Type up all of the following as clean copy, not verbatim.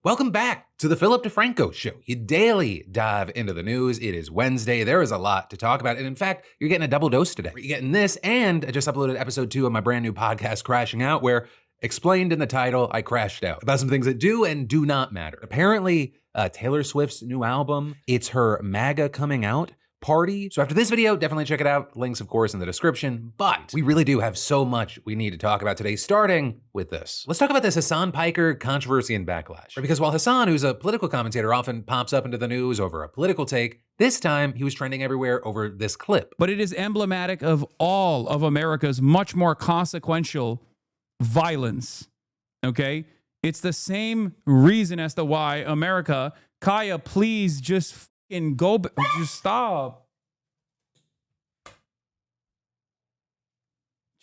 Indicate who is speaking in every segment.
Speaker 1: Welcome back to the Philip DeFranco Show. You daily dive into the news. It is Wednesday. There is a lot to talk about. And in fact, you're getting a double dose today. You're getting this, and I just uploaded episode 2 of my brand new podcast, Crashing Out, where explained in the title, I crashed out about some things that do and do not matter. Apparently, Taylor Swift's new album, it's her MAGA coming out party. So after this video, definitely check it out. Links, of course, in the description. But we really do have so much we need to talk about today, starting with this. Let's talk about this Hasan Piker controversy and backlash. Because while Hasan, who's a political commentator, often pops up into the news over a political take, this time he was trending everywhere over this clip.
Speaker 2: But it is emblematic of all of America's much more consequential violence, okay? It's the same reason as to why America, Kaya, please just just stop.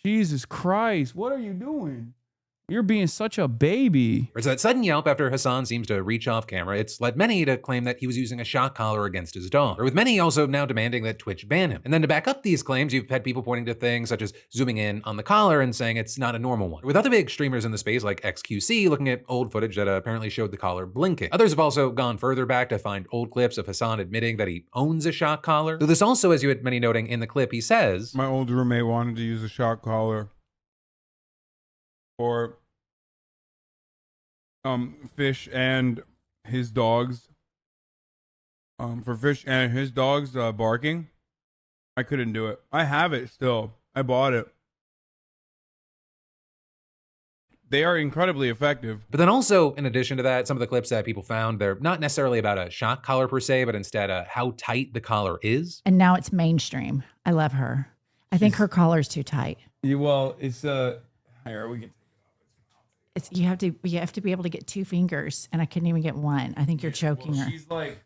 Speaker 2: Jesus Christ, what are you doing? You're being such a baby.
Speaker 1: It's that sudden yelp after Hasan seems to reach off camera. It's led many to claim that he was using a shock collar against his dog, or with many also now demanding that Twitch ban him. And then to back up these claims, you've had people pointing to things such as zooming in on the collar and saying it's not a normal one. With other big streamers in the space like XQC looking at old footage that apparently showed the collar blinking. Others have also gone further back to find old clips of Hasan admitting that he owns a shock collar. So this also, as you had many noting in the clip, he says,
Speaker 3: my old roommate wanted to use a shock collar for Fish and his dogs. For Fish and his dogs barking. I couldn't do it. I have it still. I bought it. They are incredibly effective.
Speaker 1: But then also, in addition to that, some of the clips that people found, they're not necessarily about a shock collar per se, but instead how tight the collar is.
Speaker 4: And now it's mainstream. I love her. I think her collar's too tight.
Speaker 3: Well, it's here we can.
Speaker 4: You have to be able to get 2 fingers, and I couldn't even get one. I think you're choking her.
Speaker 2: She's like,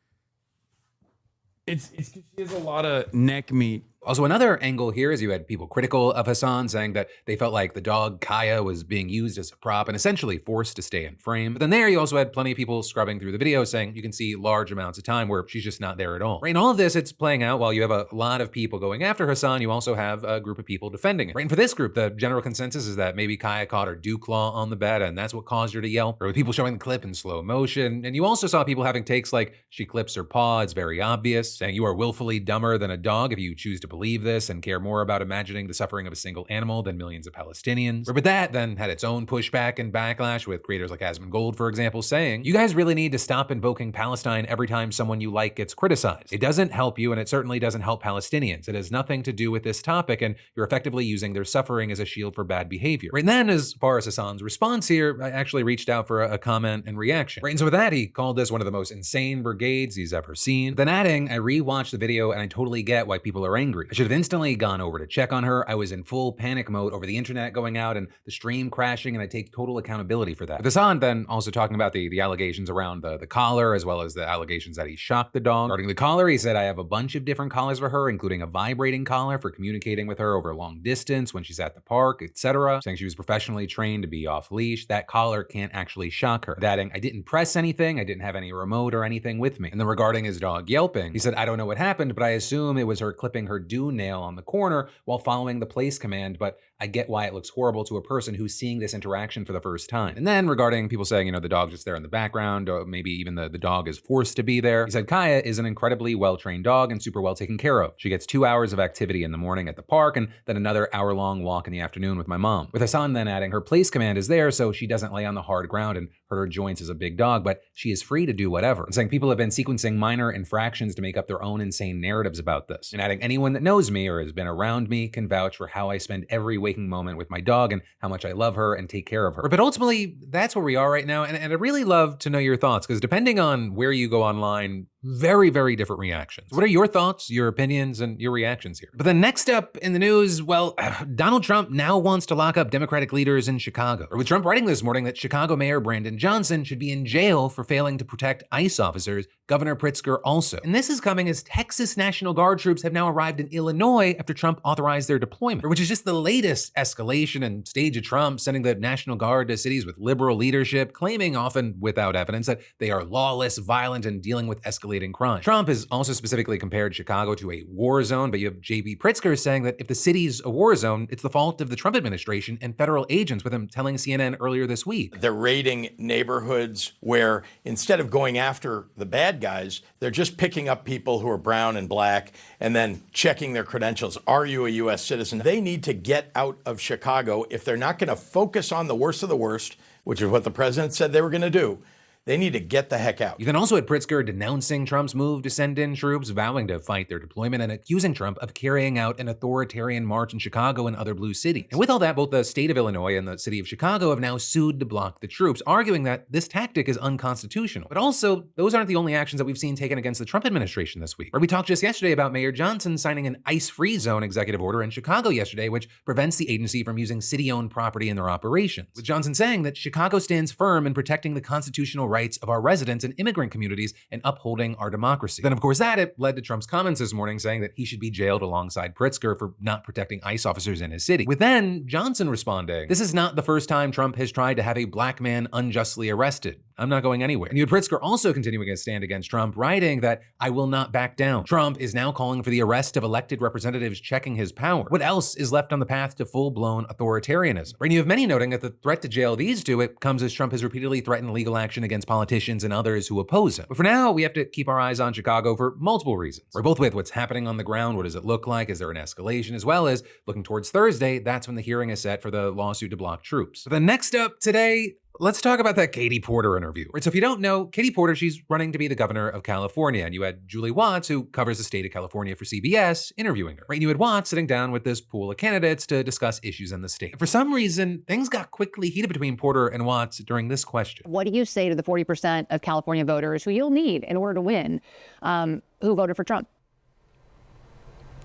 Speaker 2: it's because she has a lot of neck meat.
Speaker 1: Also, another angle here is you had people critical of Hasan saying that they felt like the dog Kaya was being used as a prop and essentially forced to stay in frame. But then there you also had plenty of people scrubbing through the video saying you can see large amounts of time where she's just not there at all. Right, and all of this, it's playing out while you have a lot of people going after Hasan. You also have a group of people defending it. Right, and for this group, the general consensus is that maybe Kaya caught her dew claw on the bed and that's what caused her to yelp. Or with people showing the clip in slow motion. And you also saw people having takes like she clips her paw, it's very obvious, saying you are willfully dumber than a dog if you choose to believe this and care more about imagining the suffering of a single animal than millions of Palestinians. But that then had its own pushback and backlash with creators like Asmongold, for example, saying, you guys really need to stop invoking Palestine every time someone you like gets criticized. It doesn't help you, and it certainly doesn't help Palestinians. It has nothing to do with this topic, and you're effectively using their suffering as a shield for bad behavior. Right, and then as far as Hasan's response here, I actually reached out for a comment and reaction. Right, and so with that, he called this one of the most insane brigades he's ever seen. Then adding, I rewatched the video and I totally get why people are angry. I should have instantly gone over to check on her. I was in full panic mode over the internet going out and the stream crashing, and I take total accountability for that. With Hasan then also talking about the allegations around the collar, as well as the allegations that he shocked the dog. Regarding the collar, he said, I have a bunch of different collars for her, including a vibrating collar for communicating with her over long distance when she's at the park, etc. Saying she was professionally trained to be off leash. That collar can't actually shock her. Adding, I didn't press anything, I didn't have any remote or anything with me. And then regarding his dog yelping, he said, I don't know what happened, but I assume it was her clipping her dew nail on the corner while following the place command, but I get why it looks horrible to a person who's seeing this interaction for the first time. And then regarding people saying, the dog's just there in the background, or maybe even the dog is forced to be there, he said, Kaya is an incredibly well-trained dog and super well taken care of. She gets 2 hours of activity in the morning at the park and then another hour-long walk in the afternoon with my mom. With Hasan then adding, her place command is there so she doesn't lay on the hard ground and hurt her joints as a big dog, but she is free to do whatever. And saying people have been sequencing minor infractions to make up their own insane narratives about this. And adding, anyone that knows me or has been around me can vouch for how I spend every waking moment with my dog and how much I love her and take care of her. But ultimately, that's where we are right now. And I'd really love to know your thoughts, because depending on where you go online, very, very different reactions. What are your thoughts, your opinions, and your reactions here? But then next up in the news, well, Donald Trump now wants to lock up Democratic leaders in Chicago. Or with Trump writing this morning that Chicago Mayor Brandon Johnson should be in jail for failing to protect ICE officers, Governor Pritzker also. And this is coming as Texas National Guard troops have now arrived in Illinois after Trump authorized their deployment, which is just the latest escalation and stage of Trump sending the National Guard to cities with liberal leadership, claiming often without evidence that they are lawless, violent, and dealing with escalation escalating crime. Trump has also specifically compared Chicago to a war zone, but you have J.B. Pritzker saying that if the city's a war zone, it's the fault of the Trump administration and federal agents, with him telling CNN earlier this week.
Speaker 5: They're raiding neighborhoods where instead of going after the bad guys, they're just picking up people who are brown and black and then checking their credentials. Are you a U.S. citizen? They need to get out of Chicago if they're not going to focus on the worst of the worst, which is what the president said they were going to do. They need to get the heck out.
Speaker 1: You then also had Pritzker denouncing Trump's move to send in troops, vowing to fight their deployment, and accusing Trump of carrying out an authoritarian march in Chicago and other blue cities. And with all that, both the state of Illinois and the city of Chicago have now sued to block the troops, arguing that this tactic is unconstitutional. But also, those aren't the only actions that we've seen taken against the Trump administration this week. We talked just yesterday about Mayor Johnson signing an ice-free zone executive order in Chicago yesterday, which prevents the agency from using city-owned property in their operations. With Johnson saying that Chicago stands firm in protecting the constitutional rights of our residents and immigrant communities and upholding our democracy. Then, of course, it led to Trump's comments this morning saying that he should be jailed alongside Pritzker for not protecting ICE officers in his city. With then Johnson responding, "This is not the first time Trump has tried to have a black man unjustly arrested. I'm not going anywhere." And you had Pritzker also continuing his stand against Trump, writing that "I will not back down." Trump is now calling for the arrest of elected representatives checking his power. What else is left on the path to full-blown authoritarianism? And you have many noting that the threat to jail these two, it comes as Trump has repeatedly threatened legal action against politicians and others who oppose him. But for now, we have to keep our eyes on Chicago for multiple reasons. We're both with what's happening on the ground. What does it look like? Is there an escalation? As well as looking towards Thursday, that's when the hearing is set for the lawsuit to block troops. But then next up today, let's talk about that Katie Porter interview. So if you don't know, Katie Porter, she's running to be the governor of California. And you had Julie Watts, who covers the state of California for CBS, interviewing her. And you had Watts sitting down with this pool of candidates to discuss issues in the state. And for some reason, things got quickly heated between Porter and Watts during this question.
Speaker 6: What do you say to the 40% of California voters who you'll need in order to win, who voted for Trump?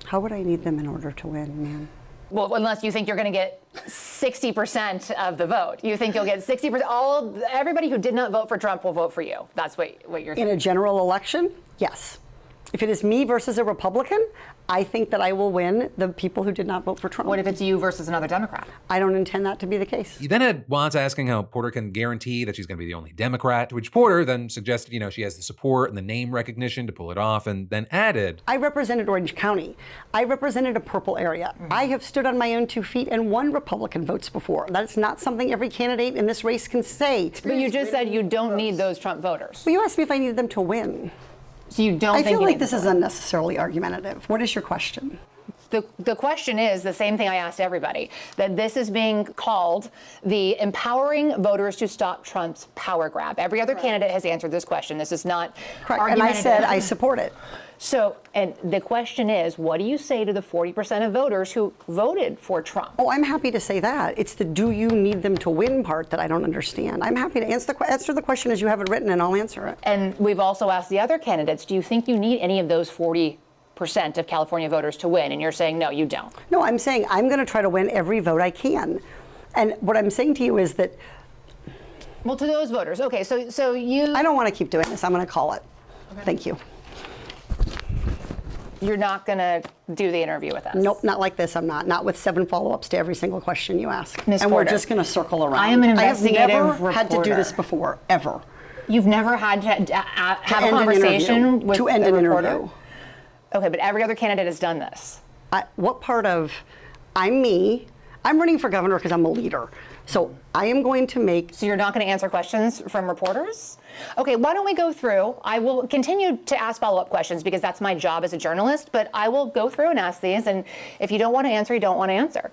Speaker 7: How would I need them in order to win, man?
Speaker 6: Well, unless you think you're going to get 60% of the vote. You think you'll get 60%. Everybody who did not vote for Trump will vote for you. That's what you're saying.
Speaker 7: In a general election, yes. If it is me versus a Republican, I think that I will win the people who did not vote for Trump.
Speaker 6: What if it's you versus another Democrat?
Speaker 7: I don't intend that to be the case.
Speaker 1: You then had Watts asking how Porter can guarantee that she's going to be the only Democrat, to which Porter then suggested, she has the support and the name recognition to pull it off, and then added,
Speaker 7: I represented Orange County. I represented a purple area. I have stood on my own 2 feet and won Republican votes before. That's not something every candidate in this race can say.
Speaker 6: But you just said you don't need those Trump voters.
Speaker 7: Well, you asked me if I needed them to win.
Speaker 6: So you don't
Speaker 7: I
Speaker 6: think
Speaker 7: feel like this is unnecessarily argumentative. What is your question?
Speaker 6: The question is the same thing I asked everybody, that this is being called the empowering voters to stop Trump's power grab. Every other candidate has answered this question. This is not
Speaker 7: correct. And I said I support it.
Speaker 6: So, and the question is, what do you say to the 40% of voters who voted for Trump?
Speaker 7: Oh, I'm happy to say that. It's the do you need them to win part that I don't understand. I'm happy to answer the question as you have it written, and I'll answer it.
Speaker 6: And we've also asked the other candidates, do you think you need any of those 40% of California voters to win? And you're saying, no, you don't.
Speaker 7: No, I'm saying I'm going to try to win every vote I can. And what I'm saying to you is that...
Speaker 6: Well, to those voters, okay, so you...
Speaker 7: I don't want to keep doing this. I'm going to call it. Okay. Thank you.
Speaker 6: You're not going to do the interview with us?
Speaker 7: Nope, not like this. I'm not. Not with 7 follow-ups to every single question you ask.
Speaker 6: Ms.
Speaker 7: And
Speaker 6: Porter,
Speaker 7: we're just going to circle around.
Speaker 6: I am an investigative
Speaker 7: I have never
Speaker 6: reporter.
Speaker 7: had to do this before, ever.
Speaker 6: You've never had to have a conversation with
Speaker 7: to end
Speaker 6: a
Speaker 7: an
Speaker 6: reporter?
Speaker 7: interview.
Speaker 6: Okay, but every other candidate has done this.
Speaker 7: What part of I'm me? I'm running for governor because I'm a leader. So I am going to make...
Speaker 6: So you're not going to answer questions from reporters? Okay, why don't we go through? I will continue to ask follow-up questions because that's my job as a journalist, but I will go through and ask these, and if you don't want to answer, you don't want to answer.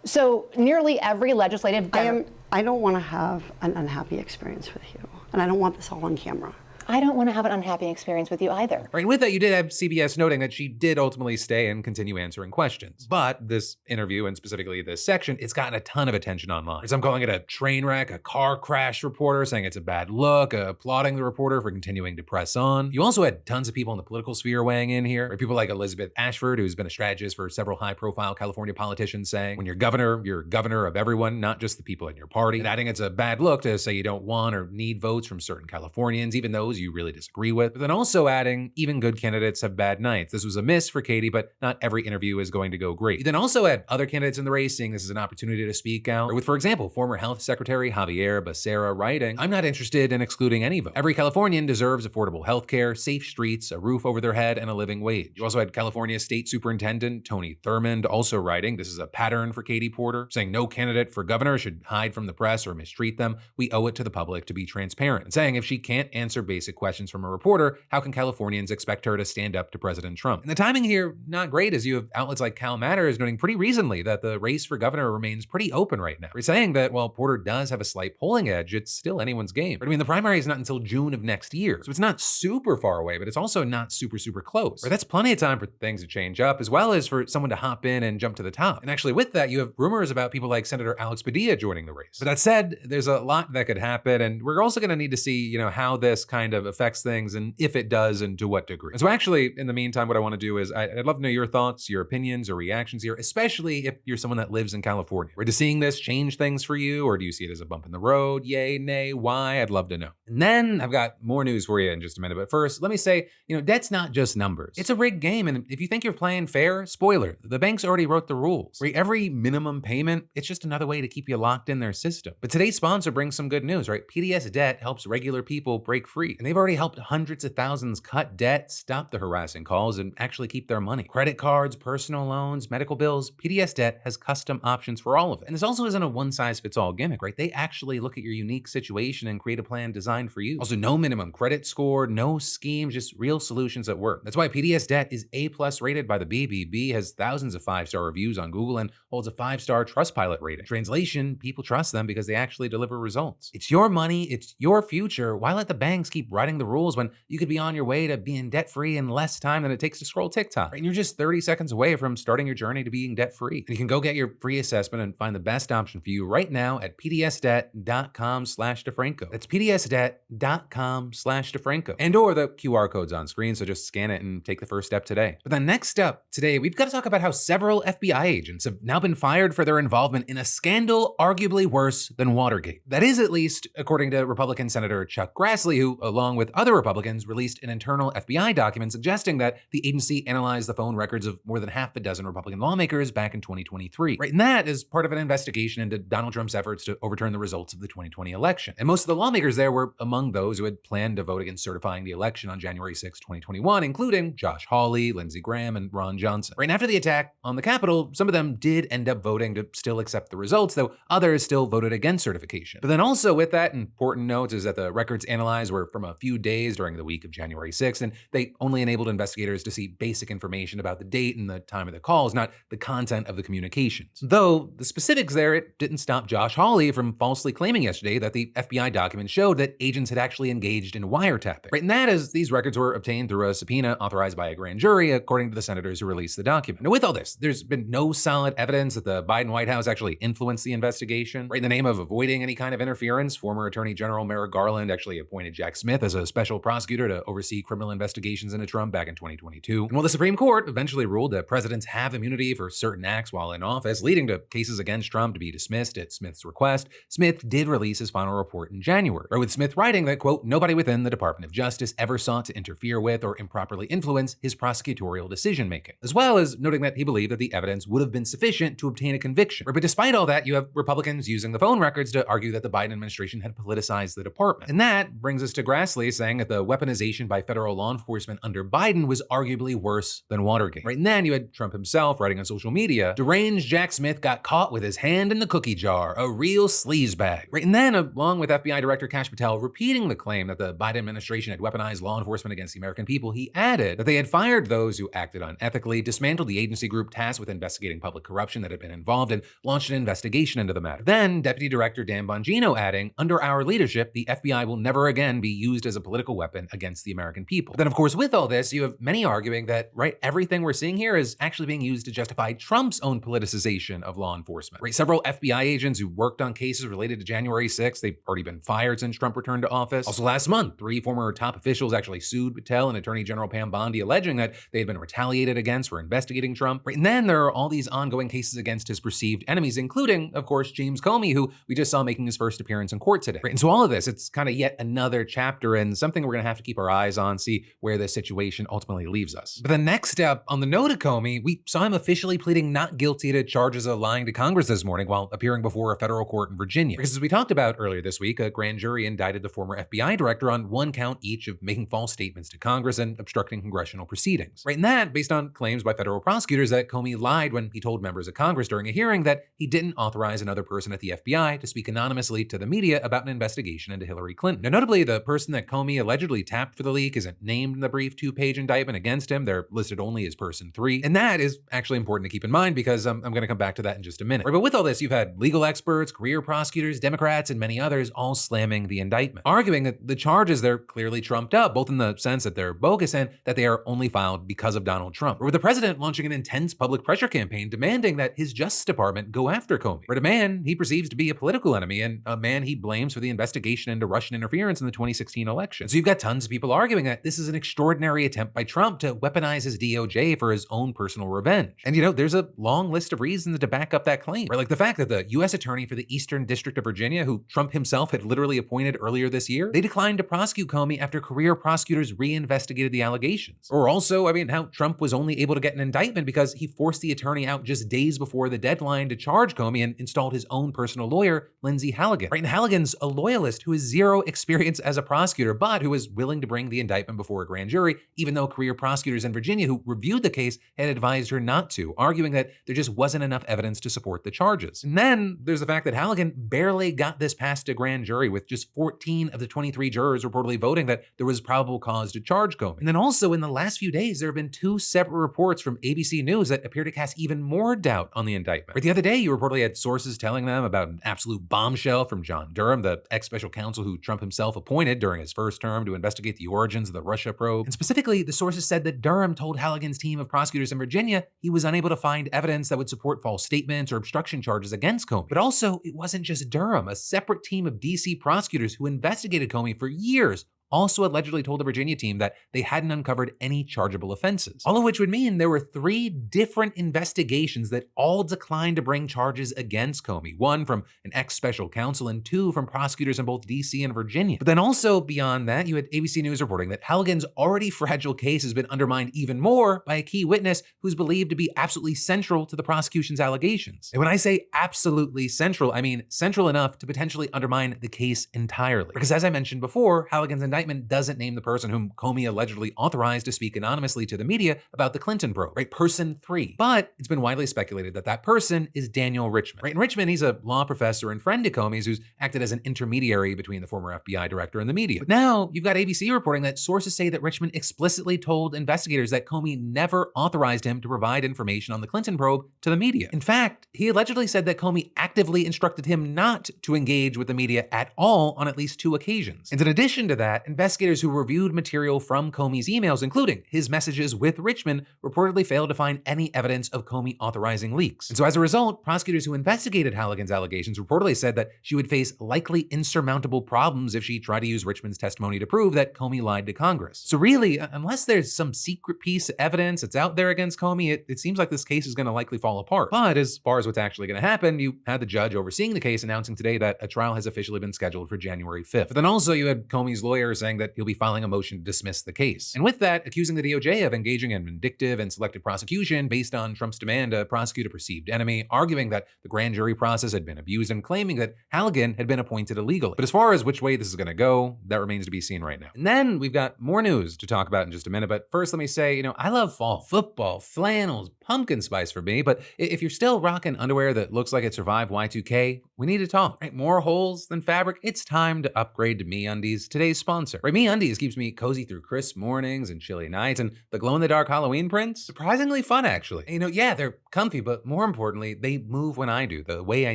Speaker 6: So nearly every legislative...
Speaker 7: I don't want to have an unhappy experience with you, and I don't want this all on camera.
Speaker 6: I don't want to have an unhappy experience with you either.
Speaker 1: Right, with that, you did have CBS noting that she did ultimately stay and continue answering questions. But this interview, and specifically this section, it's gotten a ton of attention online. So I'm calling it a train wreck, a car crash reporter, saying it's a bad look, applauding the reporter for continuing to press on. You also had tons of people in the political sphere weighing in here. Right? People like Elizabeth Ashford, who's been a strategist for several high-profile California politicians, saying, when you're governor of everyone, not just the people in your party. And adding it's a bad look to say you don't want or need votes from certain Californians, even those those you really disagree with, but then also adding, even good candidates have bad nights. This was a miss for Katie, but not every interview is going to go great. You then also add other candidates in the race seeing this as an opportunity to speak out, or with, for example, former Health Secretary Javier Becerra writing, "I'm not interested in excluding any vote. Every Californian deserves affordable health care, safe streets, a roof over their head, and a living wage." You also had California State Superintendent Tony Thurmond also writing, "This is a pattern for Katie Porter," saying no candidate for governor should hide from the press or mistreat them. "We owe it to the public to be transparent," and saying if she can't answer basic questions from a reporter, how can Californians expect her to stand up to President Trump? And the timing here, not great, as you have outlets like Cal Matters noting pretty recently that the race for governor remains pretty open right now. We're saying that while Porter does have a slight polling edge, it's still anyone's game. But I mean, the primary is not until June of next year, so it's not super far away, but it's also not super close. Right? That's plenty of time for things to change up, as well as for someone to hop in and jump to the top. And actually with that, you have rumors about people like Senator Alex Padilla joining the race. But that said, there's a lot that could happen, and we're also going to need to see, how this kind of affects things, and if it does, and to what degree. And so actually, in the meantime, what I want to do is I'd love to know your thoughts, your opinions, or reactions here, especially if you're someone that lives in California. Right? Does seeing this change things for you, or do you see it as a bump in the road? Yay, nay, why? I'd love to know. And then I've got more news for you in just a minute. But first, let me say, debt's not just numbers. It's a rigged game, and if you think you're playing fair, spoiler, the banks already wrote the rules. Right? Every minimum payment, it's just another way to keep you locked in their system. But today's sponsor brings some good news, right? PDS Debt helps regular people break free, and they've already helped hundreds of thousands cut debt, stop the harassing calls, and actually keep their money. Credit cards, personal loans, medical bills, PDS Debt has custom options for all of it. And this also isn't a one-size-fits-all gimmick, right? They actually look at your unique situation and create a plan designed for you. Also, no minimum credit score, no schemes, just real solutions that work. That's why PDS Debt is A+ rated by the BBB, has thousands of 5-star reviews on Google, and holds a 5-star Trustpilot rating. Translation, people trust them because they actually deliver results. It's your money, it's your future. Why let the banks keep writing the rules when you could be on your way to being debt-free in less time than it takes to scroll TikTok? Right? And you're just 30 seconds away from starting your journey to being debt-free. And you can go get your free assessment and find the best option for you right now at pdsdebt.com/DeFranco. That's pdsdebt.com/DeFranco. And or the QR code's on screen, so just scan it and take the first step today. But then next up today, we've got to talk about how several FBI agents have now been fired for their involvement in a scandal arguably worse than Watergate. That is, at least, according to Republican Senator Chuck Grassley, who, along with other Republicans, released an internal FBI document suggesting that the agency analyzed the phone records of more than half a dozen Republican lawmakers back in 2023. Right, and that is part of an investigation into Donald Trump's efforts to overturn the results of the 2020 election. And most of the lawmakers there were among those who had planned to vote against certifying the election on January 6, 2021, including Josh Hawley, Lindsey Graham, and Ron Johnson. Right, and after the attack on the Capitol, some of them did end up voting to still accept the results, though others still voted against certification. But then also with that, important note is that the records analyzed were from a few days during the week of January 6th, and they only enabled investigators to see basic information about the date and the time of the calls, not the content of the communications. Though the specifics there, it didn't stop Josh Hawley from falsely claiming yesterday that the FBI document showed that agents had actually engaged in wiretapping. Right, and that is, these records were obtained through a subpoena authorized by a grand jury, according to the senators who released the document. Now, with all this, there's been no solid evidence that the Biden White House actually influenced the investigation. Right, in the name of avoiding any kind of interference, former Attorney General Merrick Garland actually appointed Jack Smith as a special prosecutor to oversee criminal investigations into Trump back in 2022. And while the Supreme Court eventually ruled that presidents have immunity for certain acts while in office, leading to cases against Trump to be dismissed at Smith's request, Smith did release his final report in January, with Smith writing that, quote, nobody within the Department of Justice ever sought to interfere with or improperly influence his prosecutorial decision-making, as well as noting that he believed that the evidence would have been sufficient to obtain a conviction. But despite all that, you have Republicans using the phone records to argue that the Biden administration had politicized the department. And that brings us to Grassley saying that the weaponization by federal law enforcement under Biden was arguably worse than Watergate. Right, and then you had Trump himself writing on social media, deranged Jack Smith got caught with his hand in the cookie jar, a real sleazebag. Right, and then along with FBI Director Kash Patel repeating the claim that the Biden administration had weaponized law enforcement against the American people, he added that they had fired those who acted unethically, dismantled the agency group tasked with investigating public corruption that had been involved, and launched an investigation into the matter. Then Deputy Director Dan Bongino adding, under our leadership, the FBI will never again be used as a political weapon against the American people. But then, of course, with all this, you have many arguing that, right, everything we're seeing here is actually being used to justify Trump's own politicization of law enforcement. Right, several FBI agents who worked on cases related to January 6th, they've already been fired since Trump returned to office. Also last month, 3 former top officials actually sued Patel and Attorney General Pam Bondi, alleging that they had been retaliated against for investigating Trump. Right, and then there are all these ongoing cases against his perceived enemies, including, of course, James Comey, who we just saw making his first appearance in court today. Right, and so all of this, it's kind of yet another chapter chapter and something we're going to have to keep our eyes on, see where this situation ultimately leaves us. But the next step on the note of Comey, we saw him officially pleading not guilty to charges of lying to Congress this morning while appearing before a federal court in Virginia. Because as we talked about earlier this week, a grand jury indicted the former FBI director on one count each of making false statements to Congress and obstructing congressional proceedings. Right, and that based on claims by federal prosecutors that Comey lied when he told members of Congress during a hearing that he didn't authorize another person at the FBI to speak anonymously to the media about an investigation into Hillary Clinton. Now, notably, the person that Comey allegedly tapped for the leak isn't named in the brief 2-page indictment against him. They're listed only as person 3. And that is actually important to keep in mind because I'm going to come back to that in just a minute. Right, but with all this, you've had legal experts, career prosecutors, Democrats, and many others all slamming the indictment, arguing that the charges, they're clearly trumped up, both in the sense that they're bogus and that they are only filed because of Donald Trump. Or with the president launching an intense public pressure campaign demanding that his Justice Department go after Comey, or a man he perceives to be a political enemy and a man he blames for the investigation into Russian interference in the 2016 election. So you've got tons of people arguing that this is an extraordinary attempt by Trump to weaponize his DOJ for his own personal revenge. And there's a long list of reasons to back up that claim. Right? Like the fact that the U.S. Attorney for the Eastern District of Virginia, who Trump himself had literally appointed earlier this year, they declined to prosecute Comey after career prosecutors reinvestigated the allegations. Or also, how Trump was only able to get an indictment because he forced the attorney out just days before the deadline to charge Comey and installed his own personal lawyer, Lindsay Halligan. Right? And Halligan's a loyalist who has zero experience as a prosecutor, but who was willing to bring the indictment before a grand jury, even though career prosecutors in Virginia who reviewed the case had advised her not to, arguing that there just wasn't enough evidence to support the charges. And then there's the fact that Halligan barely got this past a grand jury, with just 14 of the 23 jurors reportedly voting that there was probable cause to charge Comey. And then also in the last few days, there have been 2 separate reports from ABC News that appear to cast even more doubt on the indictment. Right, the other day, you reportedly had sources telling them about an absolute bombshell from John Durham, the ex-special counsel who Trump himself appointed during his first term to investigate the origins of the Russia probe. And specifically, the sources said that Durham told Halligan's team of prosecutors in Virginia he was unable to find evidence that would support false statements or obstruction charges against Comey. But also, it wasn't just Durham. A separate team of DC prosecutors who investigated Comey for years also allegedly told the Virginia team that they hadn't uncovered any chargeable offenses. All of which would mean there were 3 different investigations that all declined to bring charges against Comey. 1 from an ex-special counsel and 2 from prosecutors in both DC and Virginia. But then also beyond that, you had ABC News reporting that Halligan's already fragile case has been undermined even more by a key witness who's believed to be absolutely central to the prosecution's allegations. And when I say absolutely central, I mean central enough to potentially undermine the case entirely. Because as I mentioned before, Halligan's indictment doesn't name the person whom Comey allegedly authorized to speak anonymously to the media about the Clinton probe, right? Person 3. But it's been widely speculated that that person is Daniel Richman, right? And Richman, he's a law professor and friend to Comey's who's acted as an intermediary between the former FBI director and the media. But now you've got ABC reporting that sources say that Richman explicitly told investigators that Comey never authorized him to provide information on the Clinton probe to the media. In fact, he allegedly said that Comey actively instructed him not to engage with the media at all on at least 2 occasions. And in addition to that, investigators who reviewed material from Comey's emails, including his messages with Richman, reportedly failed to find any evidence of Comey authorizing leaks. And so as a result, prosecutors who investigated Halligan's allegations reportedly said that she would face likely insurmountable problems if she tried to use Richman's testimony to prove that Comey lied to Congress. So really, unless there's some secret piece of evidence that's out there against Comey, it seems like this case is going to likely fall apart. But as far as what's actually going to happen, you had the judge overseeing the case announcing today that a trial has officially been scheduled for January 5th. But then also you had Comey's lawyers saying that he'll be filing a motion to dismiss the case. And with that, accusing the DOJ of engaging in vindictive and selective prosecution based on Trump's demand to prosecute a perceived enemy, arguing that the grand jury process had been abused and claiming that Halligan had been appointed illegally. But as far as which way this is going to go, that remains to be seen right now. And then we've got more news to talk about in just a minute. But first, let me say, I love fall football, flannels, pumpkin spice for me. But if you're still rocking underwear that looks like it survived Y2K, we need to talk. Right? More holes than fabric. It's time to upgrade to MeUndies, today's sponsor. Right? MeUndies keeps me cozy through crisp mornings and chilly nights, and the glow-in-the-dark Halloween prints, surprisingly fun, actually. Yeah, they're comfy, but more importantly, they move when I do, the way I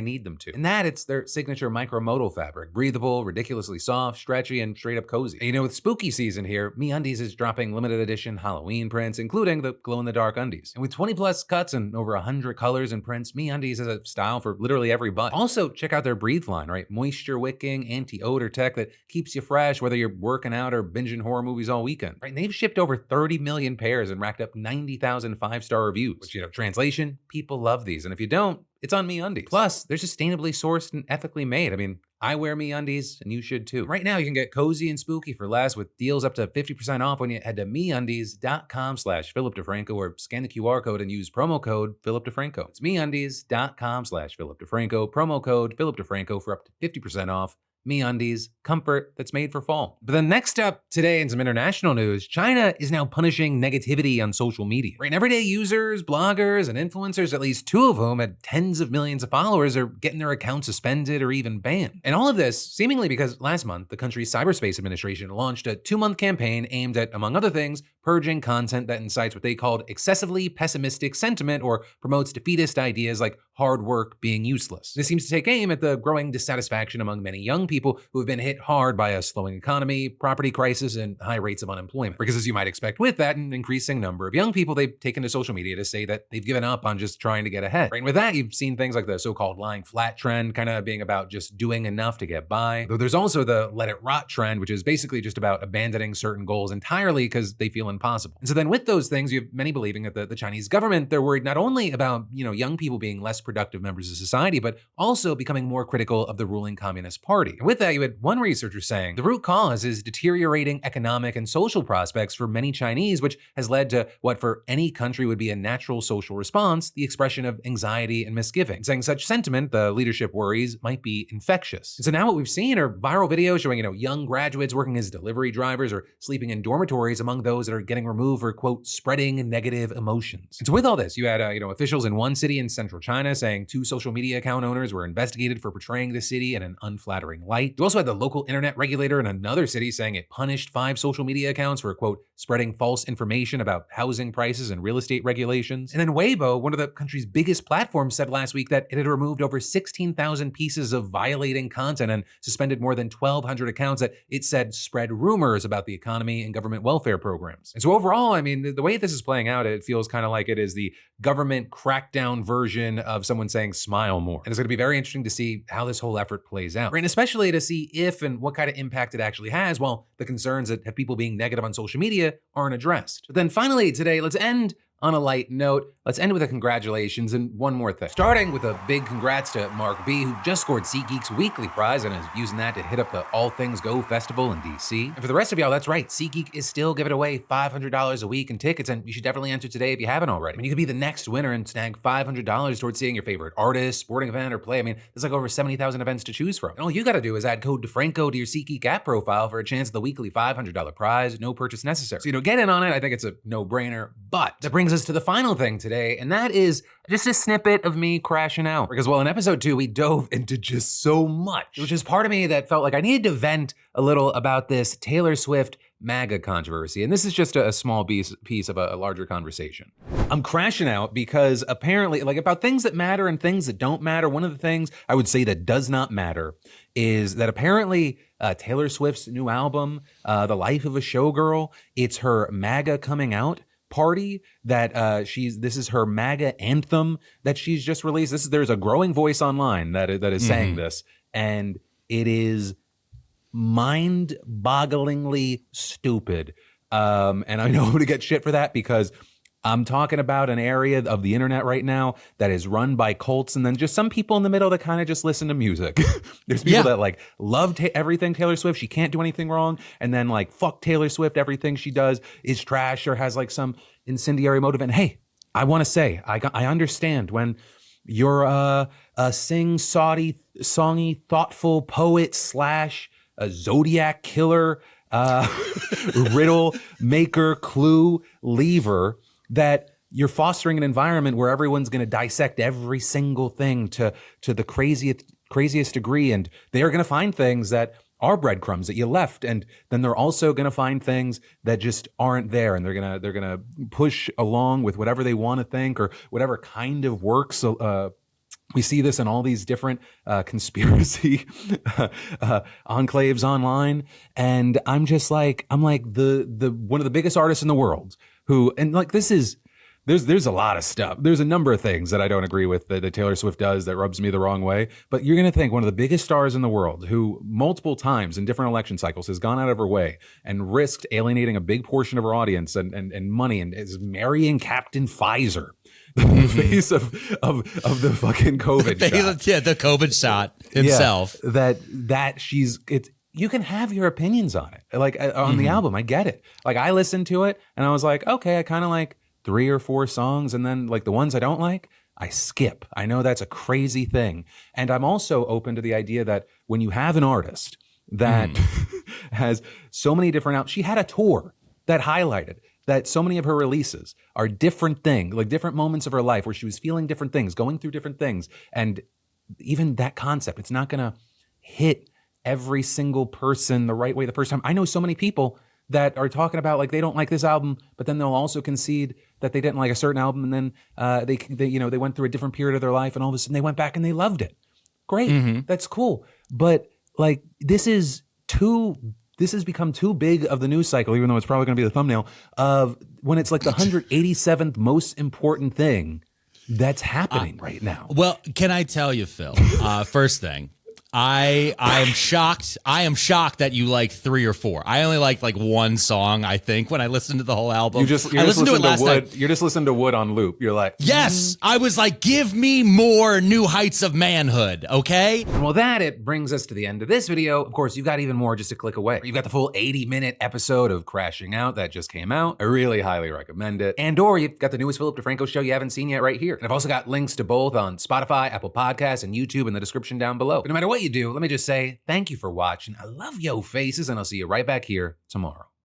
Speaker 1: need them to. And that, it's their signature micromodal fabric. Breathable, ridiculously soft, stretchy, and straight up cozy. And with spooky season here, MeUndies is dropping limited edition Halloween prints, including the glow-in-the-dark undies. And with 20+ cuts and over 100 colors and prints, MeUndies has a style for literally every butt. Also, check out their Breathe line, right? Moisture wicking, anti-odor tech that keeps you fresh, whether you're working out or binging horror movies all weekend, right? And they've shipped over 30 million pairs and racked up 90,000 five-star reviews, which, translation, people love these. And if you don't, it's on MeUndies. Plus, they're sustainably sourced and ethically made. I mean, I wear MeUndies, and you should too. Right now, you can get cozy and spooky for less with deals up to 50% off when you head to MeUndies.com/PhilipDeFranco or scan the QR code and use promo code PhilipDeFranco. It's MeUndies.com/PhilipDeFranco, promo code PhilipDeFranco for up to 50% off. MeUndies, comfort that's made for fall. But then next up today in some international news, China is now punishing negativity on social media. Right, and everyday users, bloggers, and influencers, at least 2 of whom had tens of millions of followers, are getting their accounts suspended or even banned. And all of this seemingly because last month, the country's cyberspace administration launched a 2-month campaign aimed at, among other things, purging content that incites what they called excessively pessimistic sentiment or promotes defeatist ideas like hard work being useless. This seems to take aim at the growing dissatisfaction among many young people who have been hit hard by a slowing economy, property crisis, and high rates of unemployment. Because as you might expect with that, an increasing number of young people, they've taken to social media to say that they've given up on just trying to get ahead. Right? And with that, you've seen things like the so-called lying flat trend kind of being about just doing enough to get by. Though there's also the let it rot trend, which is basically just about abandoning certain goals entirely because they feel impossible. And so then with those things, you have many believing that the Chinese government, they're worried not only about, young people being less productive members of society, but also becoming more critical of the ruling Communist Party. And with that, you had one researcher saying the root cause is deteriorating economic and social prospects for many Chinese, which has led to what for any country would be a natural social response, the expression of anxiety and misgiving. Saying such sentiment, the leadership worries, might be infectious. And so now what we've seen are viral videos showing, young graduates working as delivery drivers or sleeping in dormitories among those that are getting removed for, quote, spreading negative emotions. And so with all this, you had, officials in one city in central China saying 2 social media account owners were investigated for portraying the city in an unflattering light. You also had the local internet regulator in another city saying it punished 5 social media accounts for, quote, spreading false information about housing prices and real estate regulations. And then Weibo, one of the country's biggest platforms, said last week that it had removed over 16,000 pieces of violating content and suspended more than 1,200 accounts that it said spread rumors about the economy and government welfare programs. And so overall, I mean, the way this is playing out, it feels kind of like it is the government crackdown version of someone saying smile more. And it's going to be very interesting to see how this whole effort plays out, right? And especially to see if and what kind of impact it actually has while the concerns that have people being negative on social media aren't addressed. But then finally today, let's end on a light note. Let's end with a congratulations and one more thing. Starting with a big congrats to Mark B, who just scored SeatGeek's weekly prize and is using that to hit up the All Things Go festival in DC. And for the rest of y'all, that's right, SeatGeek is still giving away $500 a week in tickets, and you should definitely enter today if you haven't already. I mean, you could be the next winner and snag $500 towards seeing your favorite artist, sporting event, or play. I mean, there's like over 70,000 events to choose from. And all you gotta do is add code DeFranco to your SeatGeek app profile for a chance at the weekly $500 prize, no purchase necessary. So, get in on it. I think it's a no-brainer. But that brings us to the final thing today, and that is just a snippet of me crashing out. Because, well, in episode 2, we dove into just so much, which is part of me that felt like I needed to vent a little about this Taylor Swift MAGA controversy. And this is just a small piece of a larger conversation. I'm crashing out because apparently, about things that matter and things that don't matter, one of the things I would say that does not matter is that apparently Taylor Swift's new album, The Life of a Showgirl, it's her MAGA coming out party that this is her MAGA anthem that she's just released. There's a growing voice online that is saying this, and it is mind-bogglingly stupid. And I know I'm gonna get shit for that because I'm talking about an area of the internet right now that is run by cults, and then just some people in the middle that kind of just listen to music. There's people that love everything Taylor Swift. She can't do anything wrong. And then fuck Taylor Swift. Everything she does is trash or has some incendiary motive. And hey, I want to say, I understand when you're a songy, thoughtful poet / a Zodiac killer, riddle maker, clue lever, that you're fostering an environment where everyone's going to dissect every single thing to the craziest degree, and they are going to find things that are breadcrumbs that you left, and then they're also going to find things that just aren't there, and they're gonna push along with whatever they want to think or whatever kind of works. We see this in all these different conspiracy enclaves online, and I'm just the one of the biggest artists in the world who, and this is there's a lot of stuff. There's a number of things that I don't agree with that Taylor Swift does that rubs me the wrong way. But you're going to think one of the biggest stars in the world, who multiple times in different election cycles has gone out of her way and risked alienating a big portion of her audience and money, and is marrying Captain Pfizer, the face of the fucking COVID shot.
Speaker 8: Yeah, the COVID shot himself.
Speaker 1: Yeah, that she's it's. You can have your opinions on it, like on the album. I get it. Like I listened to it and I was like, okay, I kind of like 3 or 4 songs, and then like the ones I don't like, I skip. I know that's a crazy thing, and I'm also open to the idea that when you have an artist that has so many different she had a tour that highlighted that so many of her releases are different things, like different moments of her life where she was feeling different things, going through different things, and even that concept, it's not gonna hit every single person the right way the first time. I know so many people that are talking about like they don't like this album, but then they'll also concede that they didn't like a certain album, and then they went through a different period of their life, and all of a sudden they went back and they loved it. Great, that's cool. But like this has become too big of the news cycle, even though it's probably going to be the thumbnail of when it's like the 187th most important thing that's happening right now.
Speaker 8: Well, can I tell you, Phil? First thing. I am shocked. I am shocked that you like 3 or 4. I only liked like 1 song, I think, when I listened to the whole album. I listened to it last night.
Speaker 1: You're just listening to Wood on loop. You're like,
Speaker 8: yes. I was like, give me more New Heights of Manhood, okay?
Speaker 1: Well, it brings us to the end of this video. Of course, you've got even more just a click away. You've got the full 80-minute episode of Crashing Out that just came out. I really highly recommend it. And/or you've got the newest Philip DeFranco show you haven't seen yet right here. And I've also got links to both on Spotify, Apple Podcasts, and YouTube in the description down below. But no matter what you do, let me just say thank you for watching. I love yo faces, and I'll see you right back here tomorrow.